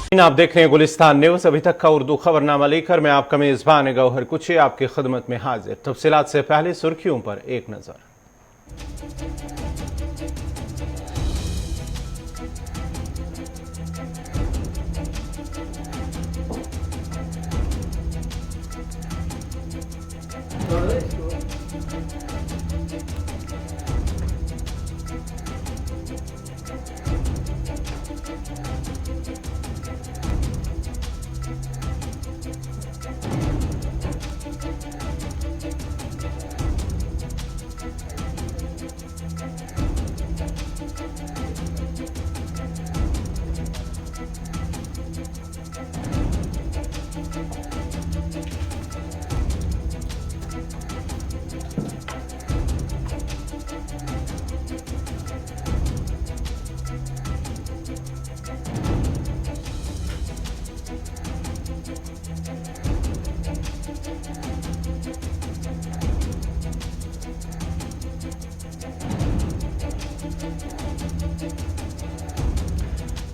आप देख रहे हैं गुलिस्तान न्यूज। अभी तक का उर्दू खबरनामा लेकर मैं आपका मेजबान गौहर कुची आपकी खिदमत में हाजिर। तफसीलात से पहले सुर्खियों पर एक नजर।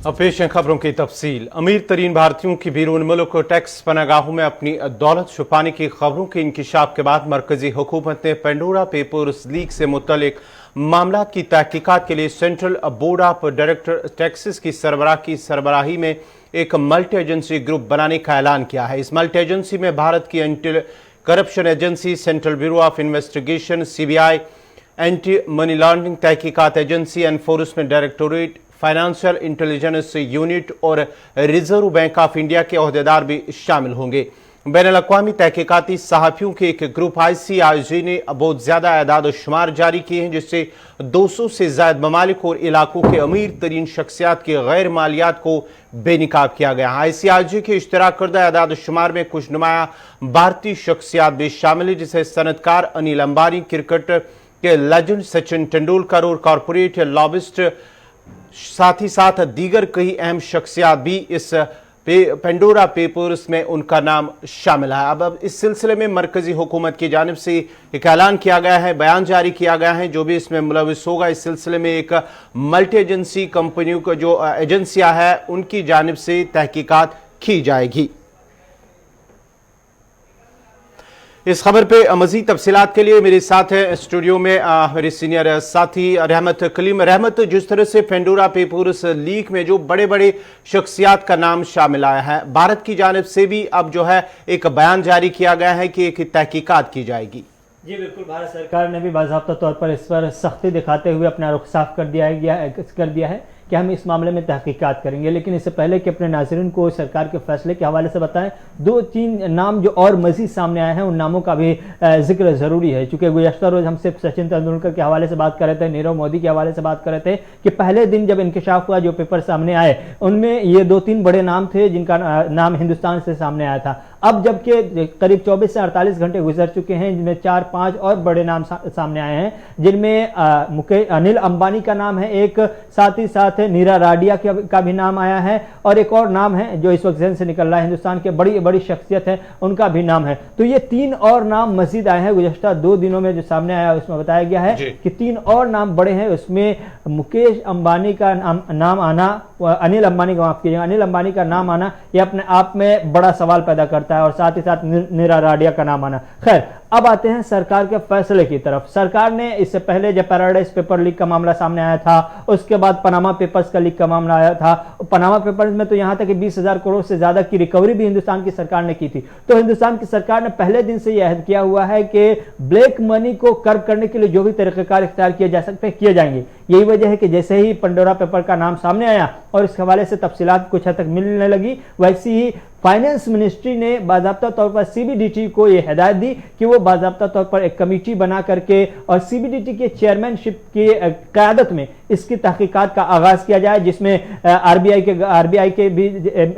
अब पेश है खबरों की तफसील। अमीर तरीन भारतीयों की बैरून मुल्क टैक्स पनागाहों में अपनी दौलत छुपाने की खबरों के इंकिशाफ के बाद मरकजी हुकूमत ने पेंडोरा पेपर्स लीक से मुतल्लिक मामला की तहकीकात के लिए central board of director taxes की सरबराही में एक मल्टी एजेंसी ग्रुप बनाने का ऐलान किया है। इस मल्टी एजेंसी में भारत की anti corruption agency, Central Bureau of Investigation CBI, anti money laundering तहकीकात agency, Enforcement Directorate, Financial Intelligence Unit और रिजर्व बैंक ऑफ इंडिया के ओहदेदार भी शामिल होंगे। बैनुल-अक़वामी तहकीकाती सहाफ़ियों के एक ग्रुप ICIJ ने बहुत ज्यादा आदाद शुमार जारी किए हैं, जिससे 200 से ज्यादा ममालिक और इलाकों के अमीर तरीन शख्सियात की गैर मालियात को बेनिकाब किया गया। ICIJ के इश्तराक करदा आदाद शुमार में कुछ नुमाया भारतीय शख्सियात भी शामिल है, जिसे सनतकार अनिल अंबानी, क्रिकेट के लेजेंड सचिन तेंदुलकर और कॉरपोरेट लॉबिस्ट साथ ही साथ दीगर कई अहम शख्सियात भी इस पेंडोरा पेपर्स में उनका नाम शामिल है। अब इस सिलसिले में मरकजी हुकूमत की जानिब से एक ऐलान किया गया है, बयान जारी किया गया है। जो भी इसमें मुलविस होगा, इस सिलसिले में एक मल्टी एजेंसी कंपनियों का जो एजेंसियां है उनकी जानिब से तहकीकात की जाएगी। इस खबर पे मजीद तफसीलात के लिए मेरे साथ है स्टूडियो में मेरे सीनियर साथी रहमत कलीम। रहमत, जिस तरह से पेंडोरा पेपर्स लीक में जो बड़े बड़े शख्सियात का नाम शामिल आया है, भारत की जानिब से भी अब जो है एक बयान जारी किया गया है कि एक तहकीकात की जाएगी। जी बिल्कुल, भारत सरकार ने भी बाज़ाब्ता तौर पर इस पर सख्ती दिखाते हुए अपना रुख साफ कर दिया है कि हम इस मामले में तहकीकात करेंगे। लेकिन इससे पहले कि अपने नाज़रीन को सरकार के फैसले के हवाले से बताएं, 2-3 नाम जो और मज़ीद सामने आए हैं उन नामों का भी जिक्र ज़रूरी है। चूँकि गुज़श्ता रोज़ हम सिर्फ सचिन तेंदुलकर के हवाले से बात कर रहे थे, नीरव मोदी के हवाले से बात कर रहे थे कि पहले दिन जब इंकशाफ हुआ, जो पेपर सामने आए उनमें ये 2-3 बड़े नाम थे जिनका नाम हिंदुस्तान से सामने आया था। अब जबकि करीब 24 से 48 घंटे गुजर चुके हैं, जिनमें 4-5 और बड़े नाम सामने आए हैं, जिनमें अनिल अंबानी का नाम है एक, साथ ही साथ नीरा राडिया का भी नाम आया है, और एक और नाम है जो इस वक्त जहन से निकल रहा है, हिंदुस्तान के बड़ी बड़ी शख्सियत है उनका भी नाम है। तो ये 3 और नाम मजीद आए हैं गुज़श्ता 2 दिनों में। जो सामने आया उसमें बताया गया है कि 3 और नाम बड़े हैं। उसमें मुकेश अंबानी का नाम आना, अनिल अंबानी का माफ कीजिएगा, अनिल अंबानी का नाम आना यह अपने आप में बड़ा सवाल पैदा करता है, और साथ ही साथ नीरा राडिया का नाम आना। खैर, अब आते हैं सरकार के फैसले की तरफ। सरकार ने इससे पहले जब पैराडाइज पेपर लीक का मामला सामने आया था, उसके बाद पनामा पेपर्स का लीक का मामला आया था। पनामा पेपर्स में तो यहां तक कि 20,000 करोड़ से ज्यादा की रिकवरी भी हिंदुस्तान की सरकार ने की थी। तो हिंदुस्तान की सरकार ने पहले दिन से यह अहद किया हुआ है कि ब्लैक मनी को कर्व करने के लिए जो भी तरीकेकार इख्तियार किए जा सकते हैं किए जाएंगे। यही वजह है कि जैसे ही पेंडोरा पेपर का नाम सामने आया और इस हवाले से तफसीलात कुछ हद तक मिलने लगी, वैसे ही फाइनेंस मिनिस्ट्री ने बाज़ाब्ता तौर पर CBDT को यह हिदायत दी कि वो बाज़ाब्ता तौर पर एक कमेटी बना करके और CBDT के चेयरमैनशिप की क़यादत में इसकी तहकीकात का आगाज किया जाए, जिसमें RBI के भी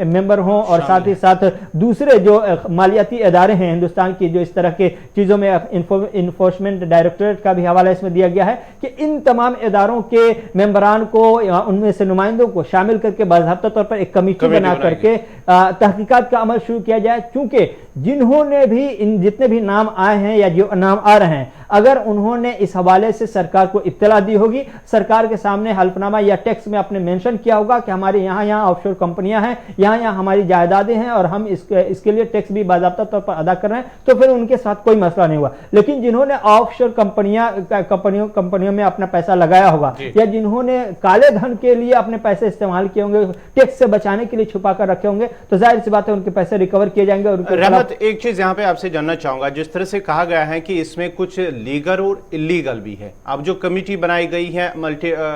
मेंबर हों और साथ ही साथ दूसरे जो मालियाती इदारे हैं हिंदुस्तान की जो इस तरह के चीज़ों में इन्फोर्समेंट डायरेक्टरेट का भी हवाला इसमें दिया गया है कि इन तमाम इदारों के मेंबरान को, उनमें से नुमाइंदों को शामिल करके बाज़ाब्ता तौर पर एक कमेटी बना करके तहकीकात का अमल शुरू किया जाए। चूंकि जिन्होंने भी इन जितने भी नाम आए हैं या जो नाम आ रहे हैं, अगर उन्होंने इस हवाले से सरकार को इत्तला दी होगी, सरकार के सामने हल्फनामा या टैक्स में आपने मेंशन किया होगा कि हमारे यहाँ ऑफशोर कंपनियां हैं, यहाँ हमारी जायदादें हैं और हम इसके लिए टैक्स भी बाज़ाब्ता तौर पर अदा कर रहे हैं, तो फिर उनके साथ कोई मसला नहीं हुआ। लेकिन जिन्होंने ऑफशोर कंपनियों में अपना पैसा लगाया होगा या जिन्होंने काले धन के लिए अपने पैसे इस्तेमाल किए होंगे, टैक्स से बचाने के लिए छुपा कर रखे होंगे, तो जाहिर सी बात है उनके पैसे रिकवर किए जाएंगे। और रहमत, एक चीज यहाँ पे आपसे जानना चाहूंगा, जिस तरह से कहा गया है कि इसमें कुछ लीगल और इलीगल भी है, अब जो कमेटी बनाई गई है,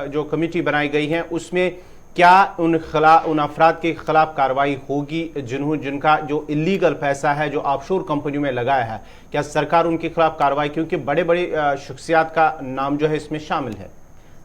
जो कमेटी बनाई गई है, उसमें क्या उन अफराद के खिलाफ कार्रवाई होगी जिनका जो इलीगल पैसा है जो ऑफशोर कंपनियों में लगाया है? क्या सरकार उनके खिलाफ कार्रवाई, क्योंकि बड़े बड़े शख्सियात का नाम जो है इसमें शामिल है?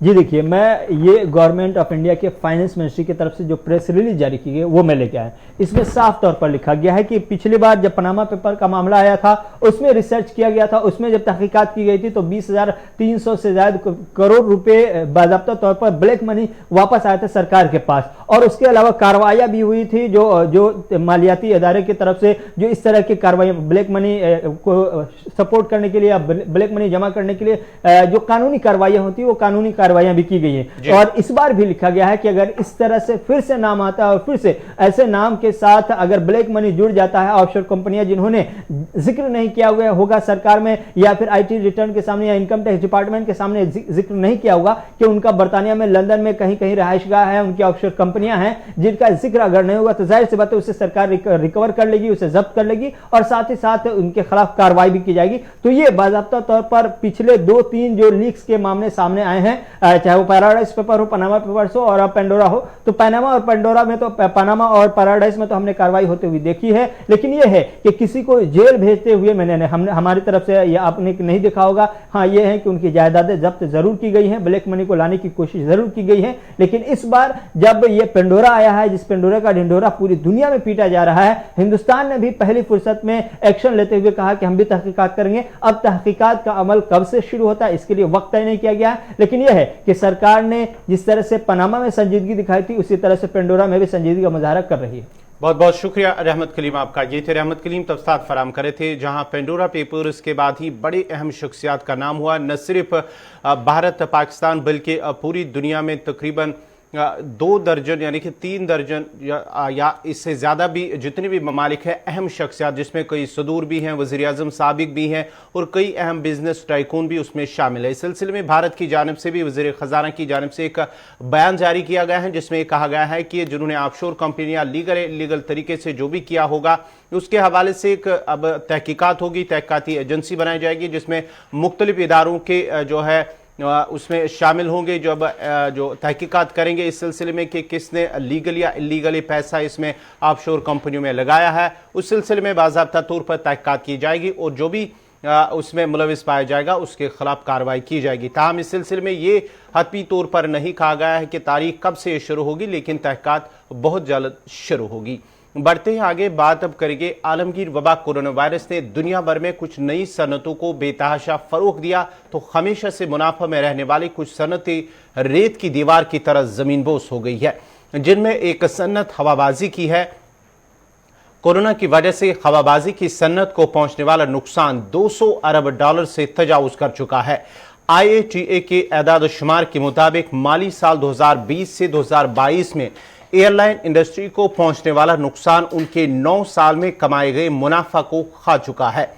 जी देखिए, मैं ये गवर्नमेंट ऑफ इंडिया के फाइनेंस मिनिस्ट्री की तरफ से जो प्रेस रिलीज जारी की गई वो मैं लेके आया। इसमें साफ तौर पर लिखा गया है कि पिछली बार जब पनामा पेपर का मामला आया था उसमें रिसर्च किया गया था, उसमें जब तहकीकात की गई थी तो 20,300 से ज्यादा करोड़ रुपए बाज़ाब्ता तौर पर ब्लैक मनी वापस आए थे सरकार के पास। और उसके अलावा कार्रवाइयां भी हुई थी जो मालियाती इदारे की तरफ से जो इस तरह की कार्रवाई ब्लैक मनी को सपोर्ट करने के लिए या ब्लैक मनी जमा करने के लिए जो कानूनी कार्रवाइयां होती है वो कानूनी कार्रवाइयां भी की गई हैं। और इस बार भी लिखा गया है कि अगर इस तरह से फिर से नाम आता है और फिर से ऐसे नाम के साथ अगर ब्लैक मनी जुड़ जाता है, ऑफशोर कंपनियां जिन्होंने जिक्र नहीं किया हुआ होगा सरकार में या फिर आईटी रिटर्न के सामने या इनकम टैक्स डिपार्टमेंट के सामने जिक्र नहीं किया होगा कि उनका बर्तानिया में, लंदन में कहीं कहीं रहायशगाह है, उनकी ऑफशोर कंपनियां हैं, जिनका जिक्र अगर नहीं होगा तो जाहिर सी बात है उसे सरकार रिकवर कर लेगी, उसे जब्त कर लेगी और साथ ही साथ उनके खिलाफ कार्रवाई भी की जाएगी। तो ये बाज़ाब्ता तौर पर पिछले 2-3 जो लीक्स के मामले सामने आए हैं, चाहे वो पैराडाइज पेपर हो, पनामा पेपर्स हो और अब पेंडोरा हो, तो पनामा और पेंडोरा में तो पनामा और पैराडाइज में तो हमने कार्रवाई होते हुए देखी है। लेकिन यह है कि किसी को जेल भेजते हुए हमने हमारी तरफ से या आपने नहीं देखा होगा। हाँ, यह है कि उनकी जायदादें जब्त जरूर की गई हैं, ब्लैक मनी को लाने की कोशिश जरूर की गई है। लेकिन इस बार जब यह पेंडोरा आया है, जिस पेंडोरा का ढिंढोरा पूरी दुनिया में पीटा जा रहा है, हिंदुस्तान ने भी पहली फुर्सत में एक्शन लेते हुए कहा कि हम भी तहकीकात करेंगे। अब तहकीकात का अमल कब से शुरू होता है इसके लिए वक्त तय नहीं किया गया है, लेकिन यह है कि सरकार ने जिस तरह से पनामा में संजीदगी दिखाई थी उसी तरह से पेंडोरा में भी संजीदगी का मुजाहरा कर रही है। बहुत बहुत शुक्रिया रहमत कलीम आपका। ये थे रहमत कलीम तफसीलात फराम करे थे, जहां पेंडोरा पेपर्स के बाद ही बड़े अहम शख्सियात का नाम हुआ। न सिर्फ भारत पाकिस्तान बल्कि पूरी दुनिया में तकरीबन 2 दर्जन यानी कि 3 दर्जन या इससे ज़्यादा भी जितने भी ममालिक हैं अहम शख्सियात, जिसमें कई सदूर भी हैं, वज़ीर आज़म साबिक भी हैं और कई अहम बिजनेस टाइकून भी उसमें शामिल है। इस सिलसिले में भारत की जानिब से भी वज़ीर ख़जाना की जानिब से एक बयान जारी किया गया है, जिसमें कहा गया है कि जिन्होंने ऑफशोर कंपनियां लीगल तरीके से जो भी किया होगा उसके हवाले से एक अब तहकीकात होगी, तहकीकाती एजेंसी बनाई जाएगी जिसमें मुख्तलिफ इदारों के जो है उसमें शामिल होंगे जो तहकीकात करेंगे इस सिलसिले में कि किसने लीगल या इलीगली पैसा इसमें ऑफशोर कंपनियों में लगाया है। उस सिलसिले में बाज़ाब्ता तौर पर तहकीकात की जाएगी और जो भी उसमें मुलविस पाया जाएगा उसके खिलाफ कार्रवाई की जाएगी। ताहम इस सिलसिले में ये हतमी तौर पर नहीं कहा गया है कि तारीख कब से शुरू होगी, लेकिन तहकीकात बहुत जल्द शुरू होगी। बढ़ते हैं आगे, बात अब करेंगे आलमगीर वबा कोरोना वायरस ने दुनिया भर में कुछ नई सनतों को बेतहाशा फरोग दिया तो हमेशा से मुनाफा में रहने वाली कुछ सनतें रेत की दीवार की तरह जमीनबोस हो गई है, जिनमें एक सन्नत हवाबाजी की है। कोरोना की वजह से हवाबाजी की सन्नत को पहुंचने वाला नुकसान $200 अरब से तजावुज कर चुका है। IATA के एदाद शुमार के मुताबिक माली साल 2020 से 2022 में एयरलाइन इंडस्ट्री को पहुंचने वाला नुकसान उनके 9 साल में कमाए गए मुनाफा को खा चुका है।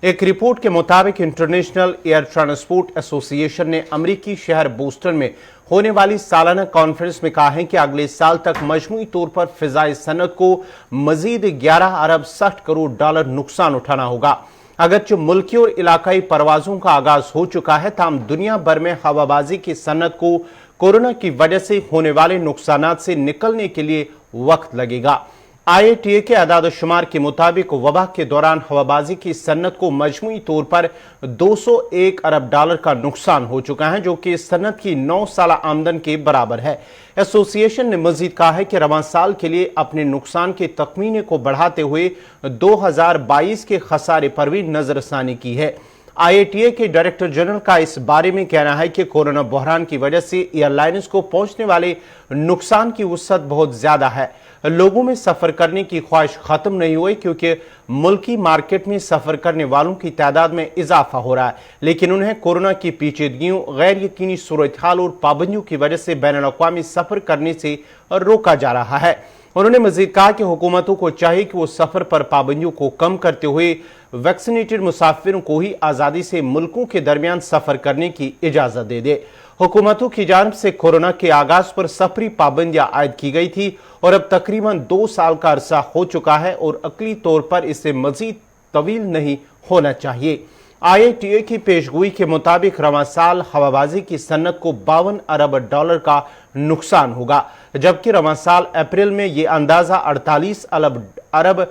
एक रिपोर्ट के मुताबिक इंटरनेशनल एयर ट्रांसपोर्ट एसोसिएशन ने अमेरिकी शहर बोस्टन में होने वाली सालाना कॉन्फ्रेंस में कहा है कि अगले साल तक मजमूई तौर पर फिजाई सनत को मजीद $11 अरब 60 करोड़ नुकसान उठाना होगा। अगरचे मुल्की और इलाकाई परवाजों का आगाज हो चुका है, ताहम दुनिया भर में हवाबाजी की सनत को कोरोना की वजह से होने वाले नुकसानात से निकलने के लिए वक्त लगेगा। IATA के आदाद शुमार के मुताबिक वबा के दौरान हवाबाजी की सन्नत को मजमूई तौर पर $201 अरब का नुकसान हो चुका है, जो कि इस सन्नत की 9 साल आमदन के बराबर है। एसोसिएशन ने मजीद कहा है कि रवां साल के लिए अपने नुकसान के तखमीने को बढ़ाते हुए 2022 के खसारे पर भी नजरसानी की है। IATA के डायरेक्टर जनरल का इस बारे में कहना है कि कोरोना बहरान की वजह से एयरलाइंस को पहुंचने वाले नुकसान की वसअत बहुत ज्यादा है। लोगों में सफर करने की ख्वाहिश खत्म नहीं हुई क्योंकि मुल्की मार्केट में सफर करने वालों की तादाद में इजाफा हो रहा है, लेकिन उन्हें कोरोना की पेचीदगियों, गैर यकीनी सूरत हाल और पाबंदियों की वजह से बैनुल-अक़वामी सफर करने से रोका जा रहा है। उन्होंने मजीद कहा कि हुकूमतों को चाहिए कि वो सफर पर पाबंदियों को कम करते हुए वैक्सीनेटेड मुसाफिरों को ही आज़ादी से मुल्कों के दरमियान सफर करने की इजाजत दे दे। हुकूमतों की जानिब से कोरोना के आगाज पर सफरी पाबंदियां आयद की गई थी और अब तकरीबन 2 साल का अरसा हो चुका है और अकली तौर पर इससे मजीद तवील नहीं होना चाहिए। IATA की पेशगोई के मुताबिक रवां साल हवाबाजी की सन्नत को $52 अरब का नुकसान होगा, जबकि रवां साल अप्रैल में यह अंदाजा $48 अरब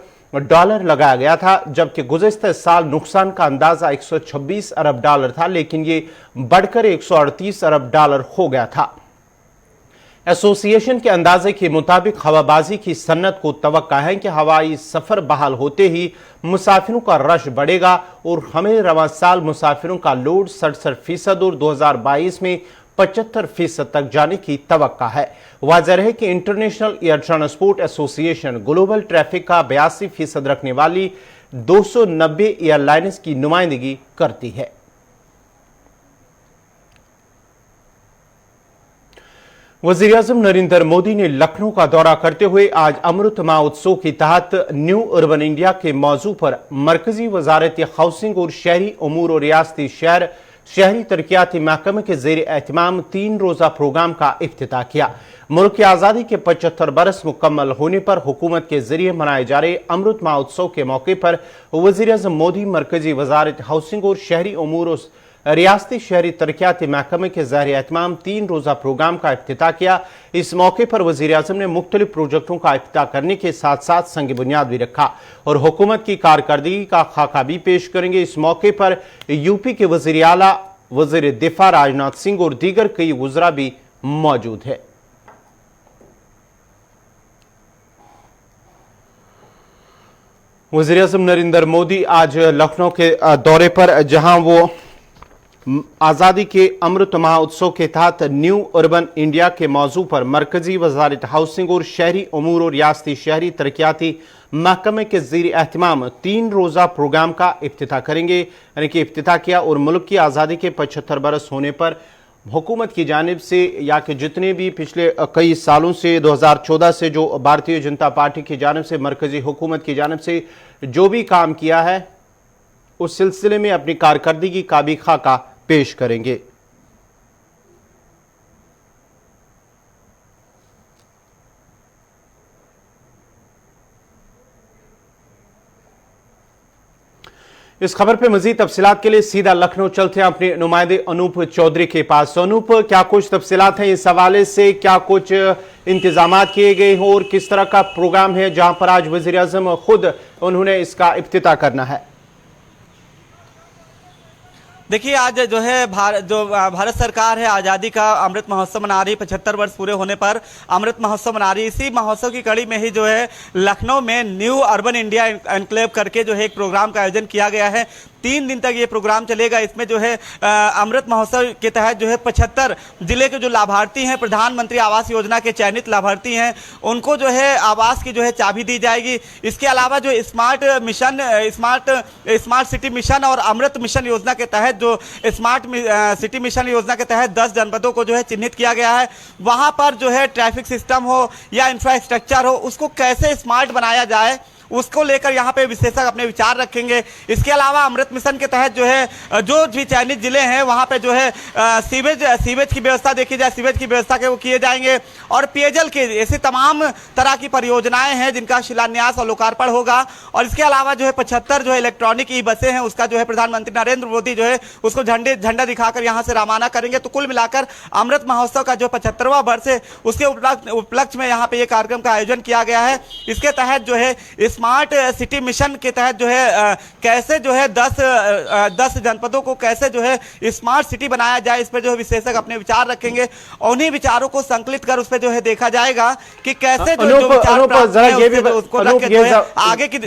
लगाया गया था, जबकि गुज़िश्ता साल नुकसान का अंदाजा $126 अरब था, लेकिन ये बढ़कर $138 अरब हो गया था। एसोसिएशन के अंदाजे के मुताबिक हवाबाजी की सन्नत को तवक्का है कि हवाई सफर बहाल होते ही मुसाफिरों का रश बढ़ेगा और हमें रवां साल मुसाफिरों का लोड 67% और 2022 में 75% तक जाने की तवक्का है। वाज़ेह है कि international air transport association global traffic का 82% रखने वाली 290 एयरलाइंस की नुमाइंदगी करती है। वज़ीर-ए-आज़म नरेंद्र मोदी ने लखनऊ का दौरा करते हुए आज अमृत महोत्सव के तहत न्यू अर्बन इंडिया के मौजू पर मरकजी वजारत हाउसिंग और शहरी उमूर और रियासती शहरी तरक्याती महकमे के ज़ेर एहतमाम 3 रोज़ा प्रोग्राम का इफ्तिताह किया। मुल्क की आज़ादी के 75 बरस मुकम्मल होने पर हुकूमत के जरिए मनाए जा रहे अमृत महोत्सव के मौके पर वज़ीर-ए-आज़म मोदी मरकजी वजारत हाउसिंग और शहरी उमूर और रियासती शहरी तरक्याती महकमे के ज़ेर एहतमाम 3 रोज़ा प्रोग्राम का इफ्तिताह किया। इस मौके पर वज़ीर-ए-आज़म ने मुख्तलिफ प्रोजेक्टों का इफ्तिताह करने के साथ साथ संग बुनियाद भी रखा और हुकूमत की कारकर्दगी का खाका भी पेश करेंगे। इस मौके पर यूपी के वज़ीर आला, वज़ीर दिफा राजनाथ सिंह और दीगर कई वज़रा भी मौजूद है। वज़ीर-ए-आज़म नरेंद्र मोदी आज लखनऊ के दौरे पर, जहां वो आज़ादी के अमृत महोत्सव के तहत न्यू अर्बन इंडिया के मौजू पर मरकजी वजारत हाउसिंग और शहरी उमूर और रियासती शहरी तरक्याती महकमे के ज़ेर एहतमाम 3 रोज़ा प्रोग्राम का इफ्तिताह करेंगे, यानी कि इफ्तिताह किया। और मुल्क की आज़ादी के 75 बरस होने पर हुकूमत की जानिब से या कि जितने भी पिछले कई सालों से 2014 से जो भारतीय जनता पार्टी की जानिब से मरकजी हुकूमत की जानिब से जो भी काम किया है उस सिलसिले में अपनी कारकर्दगी का भी खाका पेश करेंगे। इस खबर पे मजीद तफसीलात के लिए सीधा लखनऊ चलते हैं अपने नुमाइंदे अनूप चौधरी के पास। अनूप, क्या कुछ तफसीलात हैं इस हवाले से, क्या कुछ इंतजाम किए गए हों और किस तरह का प्रोग्राम है जहां पर आज वज़ीर-ए-आज़म खुद उन्होंने इसका इफ्तिताह करना है? देखिए, आज जो है भारत सरकार है आज़ादी का अमृत महोत्सव मना रही, 75 वर्ष पूरे होने पर अमृत महोत्सव मना रही। इसी महोत्सव की कड़ी में ही जो है लखनऊ में न्यू अर्बन इंडिया एनक्लेव करके जो है एक प्रोग्राम का आयोजन किया गया है। 3 दिन तक ये प्रोग्राम चलेगा। इसमें जो है अमृत महोत्सव के तहत जो है 75 जिले के जो लाभार्थी हैं, प्रधानमंत्री आवास योजना के चयनित लाभार्थी हैं, उनको जो है आवास की जो है चाबी दी जाएगी। इसके अलावा जो स्मार्ट सिटी मिशन और अमृत मिशन योजना के तहत जो स्मार्ट सिटी मिशन योजना के तहत 10 जनपदों को जो है चिन्हित किया गया है। वहां पर जो है ट्रैफिक सिस्टम हो या इंफ्रास्ट्रक्चर हो, उसको कैसे स्मार्ट बनाया जाए उसको लेकर यहाँ पे विशेषज्ञ अपने विचार रखेंगे। इसके अलावा अमृत मिशन के तहत जो है जो भी चयनित जिले हैं वहाँ पे जो है सीवेज की व्यवस्था देखी जाए, सीवेज की व्यवस्था के वो किए जाएंगे और पेयजल के ऐसे तमाम तरह की परियोजनाएं हैं जिनका शिलान्यास और लोकार्पण होगा। और इसके अलावा जो है 75 जो है इलेक्ट्रॉनिक ई बसें हैं, उसका जो है प्रधानमंत्री नरेंद्र मोदी जो है उसको झंडा दिखाकर यहाँ से रवाना करेंगे। तो कुल मिलाकर अमृत महोत्सव का जो 75वां वर्ष है उसके उपलक्ष्य में यहाँ पे ये कार्यक्रम का आयोजन किया गया है। इसके तहत जो है स्मार्ट सिटी मिशन के तहत जो है कैसे जो है 10 जनपदों को कैसे जो है स्मार्ट सिटी बनाया जाए, इस पर जो है विशेषज्ञ अपने विचार रखेंगे और उन्हीं विचारों को संकलित कर उस पर जो है देखा जाएगा कि कैसे जो विचार प्राप्त है उसको रख के जो है आगे की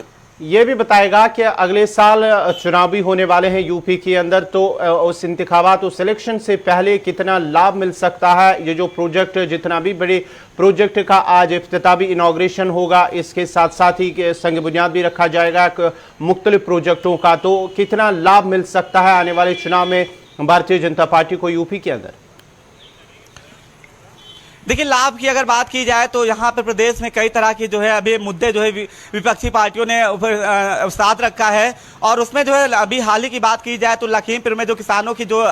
ये भी बताएगा कि अगले साल चुनाव भी होने वाले हैं यूपी के अंदर, तो उस इंतखाबात उस इलेक्शन से पहले कितना लाभ मिल सकता है। ये जो प्रोजेक्ट, जितना भी बड़े प्रोजेक्ट का आज इफ्तितामी इनॉग्रेशन होगा, इसके साथ साथ ही संग बुनियाद भी रखा जाएगा मुख्तलिफ प्रोजेक्टों का, तो कितना लाभ मिल सकता है आने वाले चुनाव में भारतीय जनता पार्टी को यूपी के अंदर। देखिए, लाभ की अगर बात की जाए तो यहाँ पे प्रदेश में कई तरह की जो है अभी मुद्दे जो है विपक्षी पार्टियों ने साथ रखा है, और उसमें जो है अभी हाल ही की बात की जाए तो लखीमपुर में जो किसानों की जो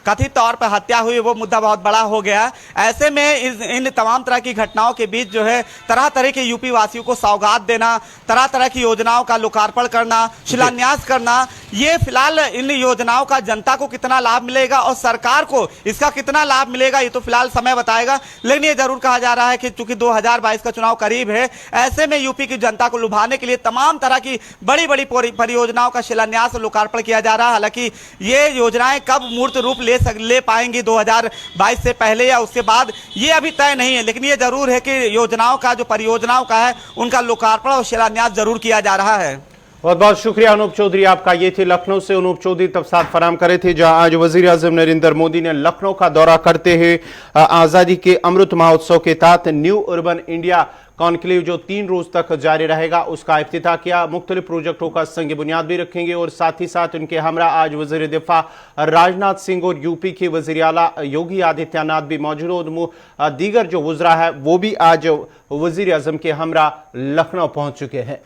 कथित तौर पर हत्या हुई, वो मुद्दा बहुत बड़ा हो गया। ऐसे में इन तमाम तरह की घटनाओं के बीच जो है तरह तरह के यूपी वासियों को सौगात देना, तरह तरह की योजनाओं का लोकार्पण करना, शिलान्यास करना, ये फिलहाल इन योजनाओं का जनता को कितना लाभ मिलेगा और सरकार को इसका कितना लाभ मिलेगा, ये तो फिलहाल समय बताएगा। लेकिन ये जरूर कहा जा रहा है कि चूंकि 2022 का चुनाव करीब है, ऐसे में यूपी की जनता को लुभाने के लिए तमाम तरह की बड़ी बड़ी परियोजनाओं का शिलान्यास और लोकार्पण किया जा रहा है। हालांकि ये योजनाएं कब मूर्त रूप ले पाएंगी 2022 से पहले या उसके बाद, ये अभी तय नहीं है। लेकिन ये जरूर है कि योजनाओं का, जो परियोजनाओं का है, उनका लोकार्पण और शिलान्यास जरूर किया जा रहा है। बहुत बहुत शुक्रिया अनूप चौधरी आपका। ये थे लखनऊ से अनूप चौधरी तफसात फराम करे थे, जहां आज वजीर आजम नरेंद्र मोदी ने लखनऊ का दौरा करते हुए आजादी के अमृत महोत्सव के तहत न्यू अर्बन इंडिया कॉन्क्लेव जो 3 रोज तक जारी रहेगा, उसका इफ्तिताह किया। मुख्तलिफ प्रोजेक्टों का संग बुनियाद भी रखेंगे, और साथ ही साथ उनके हमरा आज वजीर दिफा राजनाथ सिंह और यूपी के वजीर आला योगी आदित्यनाथ भी मौजूद, दीगर जो वज़रा है वो भी आज वजीर आजम के हमरा लखनऊ पहुंच चुके हैं।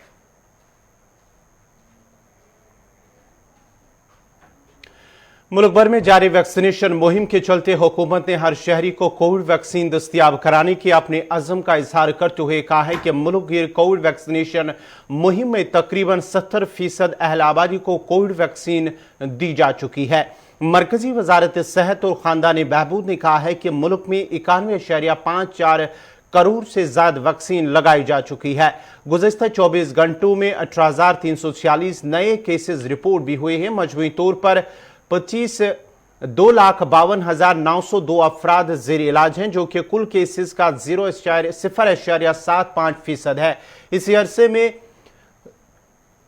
मुल्क भर में जारी वैक्सीनेशन मुहिम के चलते हुकूमत ने हर शहरी को कोविड वैक्सीन दस्तयाब कराने के अपने अज़म का इजहार करते हुए कहा है कि मुल्क भर कोविड वैक्सीनेशन मुहिम में तकरीबन 70% अहल आबादी को कोविड वैक्सीन दी जा चुकी है। मरकजी वजारत सेहत और खानदानी बहबूद ने कहा है कि मुल्क में 91.54 करोड़ से ज्यादा वैक्सीन लगाई जा चुकी है। गुज़िश्ता 24 घंटों में 18,346 नए केसेस रिपोर्ट भी हुए हैं। मजमूई तौर पर 2,52,902 अफराद जेर इलाज हैं, जो कि कुल केसेस का 0.75% है। इसी अरसे में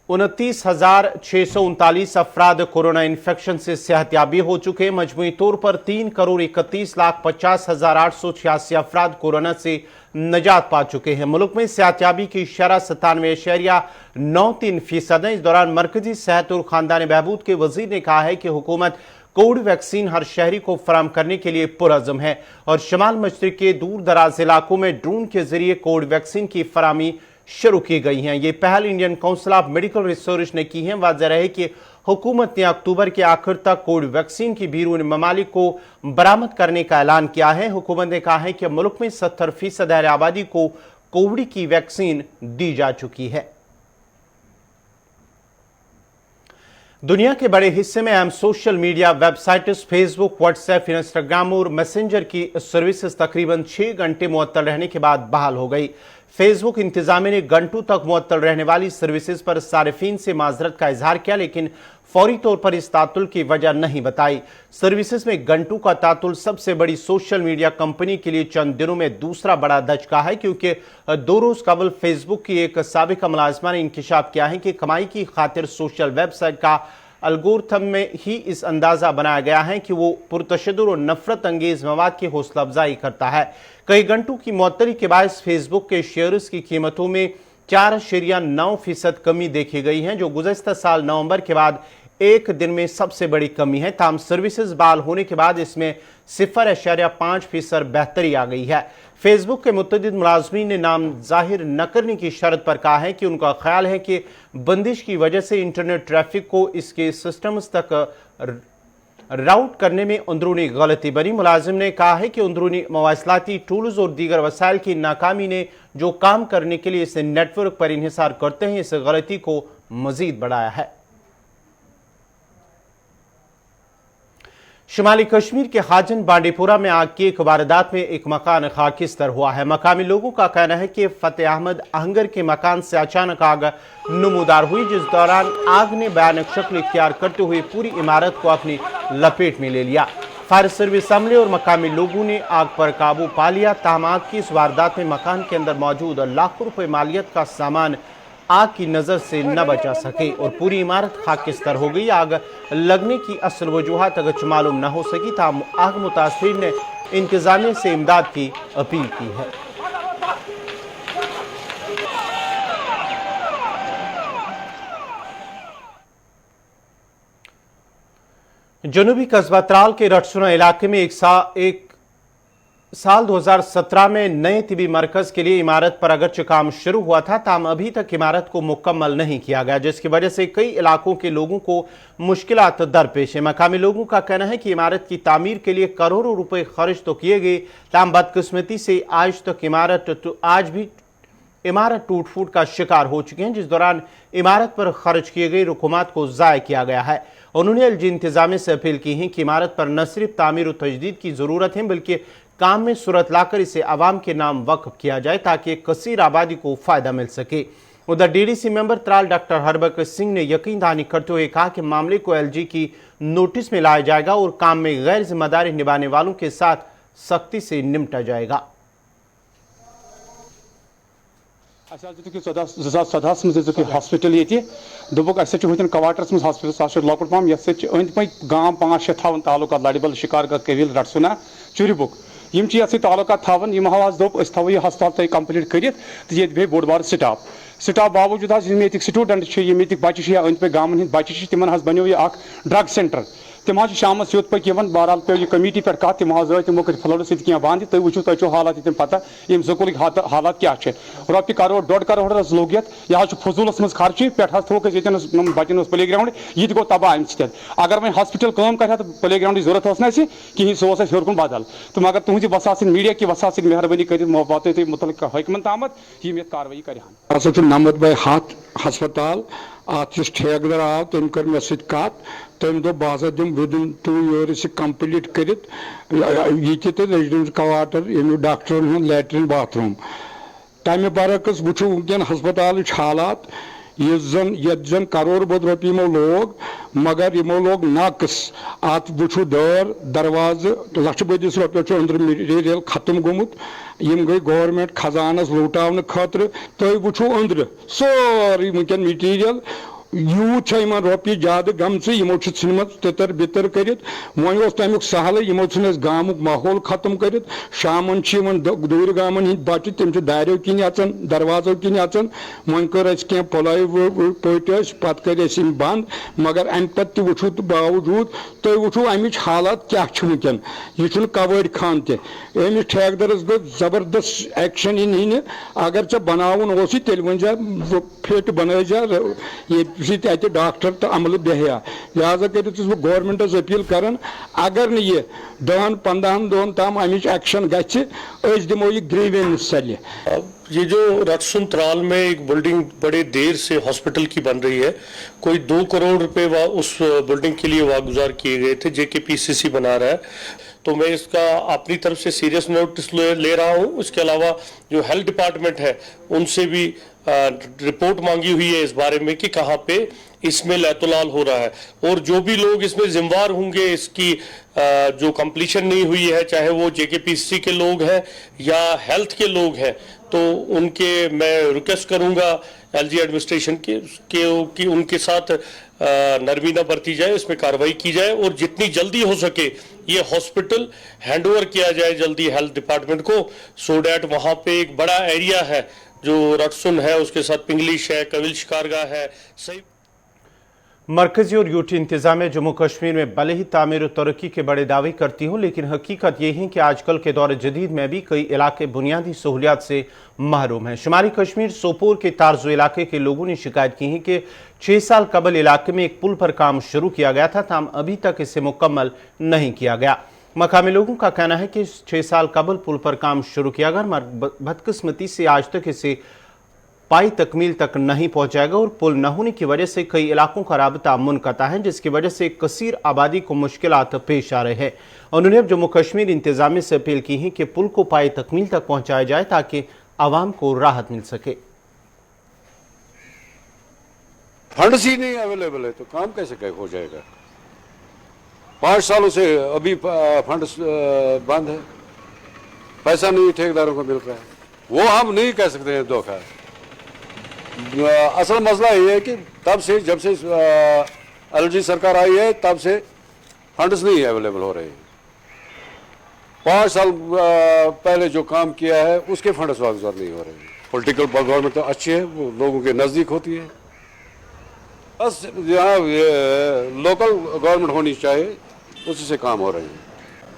29,639 अफराद कोरोना इन्फेक्शन से सेहतयाबी हो चुके हैं। मजमूई तौर पर 3,31,50,886 अफराद कोरोना से निजात पा चुके हैं। मुल्क में सेहतयाबी की शरह 97.93% है। इस दौरान मरकजी सेहत और खानदानी बहबूद के वजीर ने कहा है कि हुकूमत कोविड वैक्सीन हर शहरी को फराम करने के लिए पुरअज़म है, और शमाल मशरिक के दूर दराज इलाकों में ड्रोन के जरिए कोविड वैक्सीन की फरामी शुरू की गई हैं। ये पहल Indian council of medical research ने की है। वाज़ेह है कि हुकूमत ने अक्टूबर के आखिर तक कोविड वैक्सीन की बैरून ममालिक को बरामद करने का ऐलान किया है। हुकूमत ने कहा है कि मुल्क में 70% अहल आबादी को कोविड की वैक्सीन दी जा चुकी है। दुनिया के बड़े हिस्से में अहम social media websites Facebook, WhatsApp, Instagram और मैसेंजर की सर्विसेज तकरीबन 6 घंटे मुअत्तल रहने के बाद बहाल हो गई। फेसबुक इंतजामिया ने घंटों तक मुअत्तल रहने वाली सर्विसेज पर सारिफीन से माजरत का इजहार किया, लेकिन फौरी तौर पर इस तातुल की वजह नहीं बताई। सर्विसेज में घंटों का तातुल सबसे बड़ी सोशल मीडिया कंपनी के लिए चंद दिनों में दूसरा बड़ा धचका है, क्योंकि 2 रोज कबल फेसबुक की एक साबिका मुलाजिमा ने इंकिशाफ किया है कि कमाई की खातिर सोशल वेबसाइट का अलगोरिथम में ही इस अंदाजा बनाया गया है कि वो पुरतशद्दुद और नफरत अंगेज मवाद की हौसला अफजाई करता है। कई घंटों की मुअत्तली के बायस फेसबुक के शेयर्स की कीमतों में 4.9% कमी देखी गई है, जो गुज़श्ता साल नवंबर के बाद एक दिन में सबसे बड़ी कमी है। ताम सर्विसेज बहाल होने के बाद इसमें 0.5% बेहतरी आ गई है। फेसबुक के मुतअद्दिद मुलाजमीन ने नाम जाहिर न करने की शर्त पर कहा है कि उनका ख्याल है कि बंदिश की वजह से इंटरनेट ट्रैफिक को इसके सिस्टम्स तक राउट करने में अंदरूनी गलती बनी। मुलाजिम ने कहा है कि अंदरूनी मवासलाती टूल्स और दीगर वसाइल की नाकामी ने जो काम करने के लिए इसे नेटवर्क पर इन्हिसार करते हैं, इस गलती को मजीद बढ़ाया है। शुमाली कश्मीर के हाजन बांडीपुरा में आग की एक वारदात में एक मकान खाकिस्तर हुआ है। मकामी लोगों का कहना है कि फतेह अहमद आहंगर के मकान से अचानक आग नमूदार हुई, जिस दौरान आग ने भयानक शक्ल इख्तियार करते हुए पूरी इमारत को अपनी लपेट में ले लिया। फायर सर्विस अमले और मकामी लोगों ने आग पर काबू पा लिया। ताहम आग की इस वारदात में मकान के अंदर मौजूद लाखों रुपए मालियत का सामान आग की नजर से न बचा सके और पूरी इमारत खाकिस्तर हो गई। आग लगने की असल वजूहत अगर मालूम न हो सकी ताहम आग मुतासरीन ने इंतजामिया से इमदाद की अपील की है। जनूबी कस्बा त्राल के रटसुना इलाके में एक साल 2017 में नए तिबी मरकज के लिए इमारत पर अगरचे काम शुरू हुआ था ताहम अभी तक इमारत को मुकम्मल नहीं किया गया, जिसकी वजह से कई इलाकों के लोगों को मुश्किलात दरपेश है। मकामी लोगों का कहना है कि इमारत की तामीर के लिए करोड़ों रुपए खर्च तो किए गए, ताहम बदकिस्मती से आज भी इमारत टूट फूट का शिकार हो चुके हैं, जिस दौरान इमारत पर खर्च किए गए रकूमात को ज़ाय किया गया है। उन्होंने एलजी इंतजामिया से अपील की है कि इमारत पर न सिर्फ तामीर और तजदीद की ज़रूरत है बल्कि काम में सूरत लाकर इसे आवाम के नाम वक्फ किया जाए ताकि कसीर आबादी को फ़ायदा मिल सके। उधर DDC member Tral doctor Harbakar Singh ने यकीन दहानी करते हुए कहा कि मामले को एलजी की नोटिस में लाया जाएगा और काम में गैर जिम्मेदारी निभाने वालों के साथ सख्ती से निपटा जाएगा। 2014 मज हॉस्पिटल ये दोक होतन क्वार्टरस मज हॉस्पिटल लकुट पम ये अंद पे गांव 5-6 थावन तालुका लड़बल शिकारगा कविल रटसुना चुरबुक यम तालुका थावन यम आज दोप थो यह हस्पताल तक कंप्लीट कर ये बे बोड़ बार स्टाफ बावजूद ये स्टूडेंट ये बच्चे या अंद पे गाँव हंद बच्चे तिमन बनो यह ड्रग सेंटर तम शाम योत पे बहरहाल पे कमेटी पे कत तम तमो कर फ्लड सह बंद तुम वो तुम हालात तम पता यम स्कूल हालात क्या रोपये करोड़ 1.5 करोड़ लोग यह फजूलस मज खर्च पे थोक बचन प्ले ग्राउंड यह गो तबाह अम सत अगर वह हॉस्पिटल काम कर तो प्ले ग्राउंड जरूरत कहें सह होर बदल तो मगर तुज वसा मीडिया की वसा मेहरबानी कर वात मुतल हकमन तम यम कार्रवाई कर नमद बाय हाथ हस्पताल अत ठेकेदार आव तम कर मे सत तम दो बह दिम विदिन 2 years कंप्लीट कर रेजिडेंस क्वार्टर यम डॉक्टर लैट्रिन बाथरूम तमें बरक्स वो वनकन हस्पताल हालात ये करोड़ बद रुपये यमो लोग मगर यमो लोग नाकस अत वो दर दरवाज लक्ष बदिस रुपये अंदर मटीरियल खत्म गोमुत यम गई गवर्नमेंट खजानस लुटावन खतर तुम वो अंदर सोरी वनकन मटीरियल यूथ रुपये ज्यादा गम यमो तितर बितर कर वो तमुक सहल यमो गामुक माहौल खत्म कर शामन दूर गामन हंद बच्चे तम दारों किन अचन दरवाजों किन अचन वो कर कह प्लाई पट पत कर बंद मगर अम पे वो बावजूद तुम वो अमिच हालात क्या वनकन यह कवड़ खान तमिस ठेकेदारस गो जबरदस्त एक्शन इन अगर चे बनावन तेल वन जा फिट बन जा डॉक्टर तो अमल बेहया लिहाजा कर गवर्नमेंटस अपील कर अगर ये 10-15 दोन तम अमिच एक्शन गि दिमो यह ग्रीवेंस चल। ये जो रटसुन त्राल में एक बिल्डिंग बड़े देर से हॉस्पिटल की बन रही है, कोई 2 करोड़ रुपए उस बिल्डिंग के लिए वागुजार किए गए थे, JKPCC बना रहा है, तो मैं इसका अपनी तरफ से सीरियस नोटिस ले रहा हूँ। इसके अलावा जो हेल्थ डिपार्टमेंट है उनसे भी रिपोर्ट मांगी हुई है इस बारे में कि कहाँ पे इसमें लैतुलाल हो रहा है और जो भी लोग इसमें जिम्मेवार होंगे, इसकी जो कंप्लीशन नहीं हुई है, चाहे वो JKPCC के लोग हैं या हेल्थ के लोग हैं, तो उनके मैं रिक्वेस्ट करूंगा LG एडमिनिस्ट्रेशन कि उनके साथ नरमी न बरती जाए, इसमें कार्रवाई की जाए और जितनी जल्दी हो सके ये हॉस्पिटल हैंडओवर किया जाए जल्दी हेल्थ डिपार्टमेंट को, सो डैट वहाँ पे एक बड़ा एरिया है जो रटसुन है, उसके साथ पिंगलिश है, कविल शिकारगाह है, सही। मरकजी और यूटी इंतजामिया जम्मू कश्मीर में भले ही तामीर और तरक्की के बड़े दावे करती हूँ, लेकिन हकीकत यह है कि आजकल के दौर जदीद में भी कई इलाके बुनियादी सहूलियात से महरूम हैं। शुमाली कश्मीर सोपोर के तारजो इलाके के लोगों ने शिकायत की है कि 6 साल कबल इलाके में एक पुल पर काम शुरू किया गया था, ताहम अभी तक इसे मुकम्मल नहीं किया गया। मकामी लोगों का कहना है कि 6 साल कबल पुल पर काम शुरू किया गया, बदकिस्मती से आज तक इसे पाई तकमील तक नहीं पहुंचाएगा और पुल न होने की वजह से कई इलाकों का राबता मुनक़ता है, जिसकी वजह से कसीर आबादी को मुश्किलात पेश आ रहे हैं। उन्होंने अब जम्मू कश्मीर इंतजामिया से अपील की है कि पुल को पाई तकमील तक पहुंचाया जाए ताकि आवाम को राहत मिल सके। फंड्स ही नहीं अवेलेबल है तो काम कैसे हो जाएगा? 5 सालों से अभी फंड्स बंद है, पैसा नहीं ठेकेदारों को मिल रहा है, वो हम नहीं कह सकते हैं धोखा। असल मसला ये है कि तब से जब से एलजी सरकार आई है तब से फंड्स नहीं अवेलेबल हो रहे हैं। 5 साल पहले जो काम किया है उसके फंड्स वागुजार नहीं हो रहे हैं। पॉलिटिकल गवर्नमेंट तो अच्छी है, वो लोगों के नज़दीक होती है, बस यहाँ लोकल गवर्नमेंट होनी चाहिए, उसी से काम हो रहे हैं।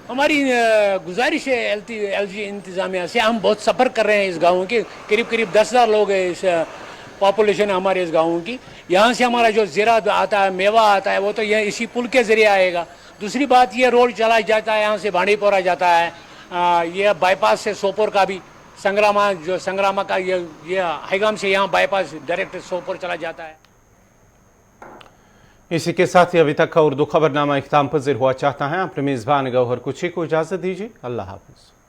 हमारी गुजारिश है एलजी इंतज़ामिया से, हम बहुत सफ़र कर रहे हैं इस गाँव के, करीब 10,000 लोग हैं इस पॉपुलेशन है हमारे इस गाँव की। यहाँ से हमारा जो ज़ीरा आता है, मेवा आता है, वो तो यह इसी पुल के ज़रिए आएगा। दूसरी बात ये रोड चला जाता है यहाँ से बांडीपोरा जाता है, ये बाईपास से सोपोर का भी संग्रामा का ये हैगाम से यहाँ बाईपास डायरेक्ट सोपोर चला जाता है। इसी के साथ ही अभी तक का उर्दू खबरनामा इख्तिताम पज़ीर हुआ चाहता है। अपने मेज़बान गौहर कुची को इजाज़त दीजिए। अल्लाह हाफ़िज़।